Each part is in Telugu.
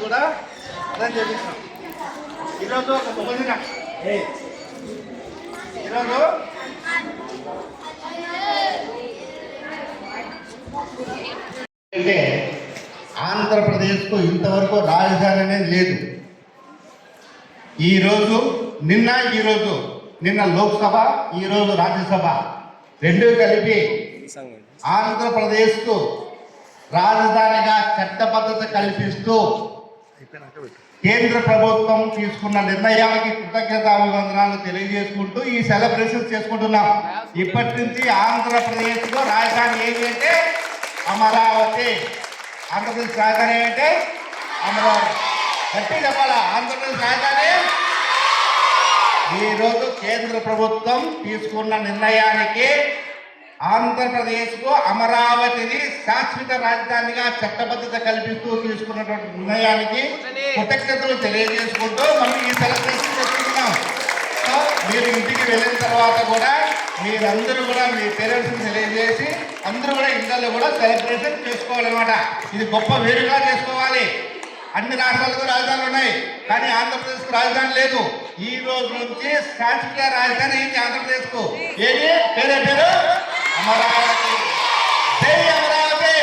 కూడా అర్థం చేపిస్తాం. ఈరోజు ఒక శుభదిన. ఈరోజు అంటే ఆంధ్రప్రదేశ్కు ఇంతవరకు రాజధాని అనేది లేదు. ఈరోజు నిన్న లోక్సభ, ఈరోజు రాజ్యసభ రెండూ కలిపి ఆంధ్రప్రదేశ్కు రాజధానిగా చట్టబద్ధత కల్పిస్తూ కేంద్ర ప్రభుత్వం తీసుకున్న నిర్ణయానికి కృతజ్ఞతాభివందనాలు తెలియజేసుకుంటూ ఈ సెలబ్రేషన్స్ చేసుకుంటున్నాం. ఇప్పటి నుంచి ఆంధ్రప్రదేశ్లో రాజధాని ఏంటి అంటే అమరావతి. ఆంధ్రప్రదేశ్ రాజధాని అంటే అమరావతి. గట్టి చెప్పాలా? ఆంధ్రప్రదేశ్ రాజధాని. ఈరోజు కేంద్ర ప్రభుత్వం తీసుకున్న నిర్ణయానికి ఆంధ్రప్రదేశ్కు అమరావతిని శాశ్వత రాజధానిగా చట్టబద్ధత కల్పిస్తూ తీసుకున్నటువంటి నిర్ణయానికి కృతజ్ఞతలు తెలియజేసుకుంటూ మనం ఈ సెలబ్రేషన్ చేసుకుంటున్నాం. సో మీరు ఇంటికి వెళ్ళిన తర్వాత కూడా మీరందరూ కూడా మీ పేరెంట్స్ని తెలియజేసి అందరూ కూడా ఇళ్ళల్లో కూడా సెలబ్రేషన్ చేసుకోవాలన్నమాట. ఇది గొప్ప వేరుగా చేసుకోవాలి. అన్ని రాష్ట్రాలకు రాజధానులు ఉన్నాయి, కానీ ఆంధ్రప్రదేశ్కు రాజధాని లేదు. ఈ రోజు నుంచి శాశ్వత రాజధాని ఏంటి ఆంధ్రప్రదేశ్కు? ఏది? పేరు అమరావతి. జై అమరావతి,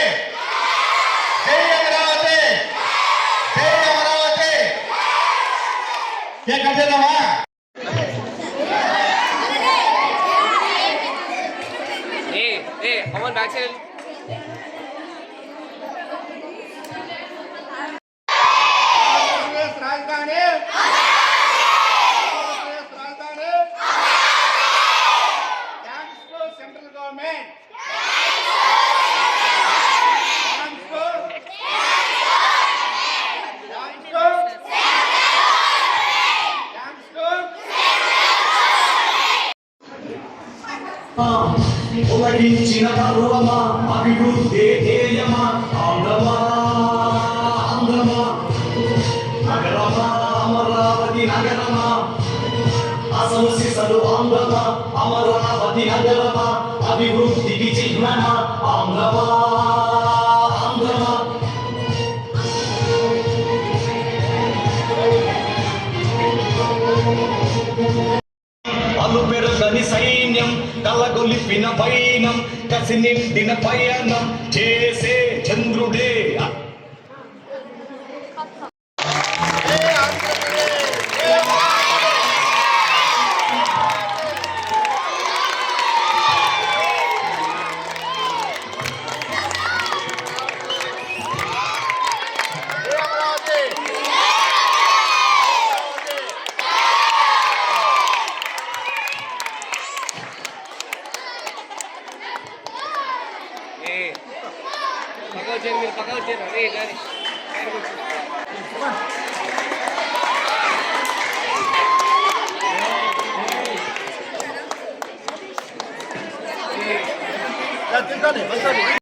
జై అమరావతి, జై అమరావతి. కేక్ కట్ చేద్దామా? అమన్ బ్యాక్ సైడ్ ఉలగించిన పర్వమా అభివృద్ధి ధ్యేయమా ఆంధ్రమా ఆంధ్రమా నగరమా అమరావతి నగరమా అసంసిసలు ఆంధ్రమా అమరావతి నగరమా అభివృద్ధికి చిహ్నమా ఆంధ్రమా ఆంధ్రమా అలు పెరగని సైన్యం కలగొలిపిన పైనం కసి నిండిన పయనం చేసే చంద్రుడే. పక్క వచ్చారు రే కానీ తింటాను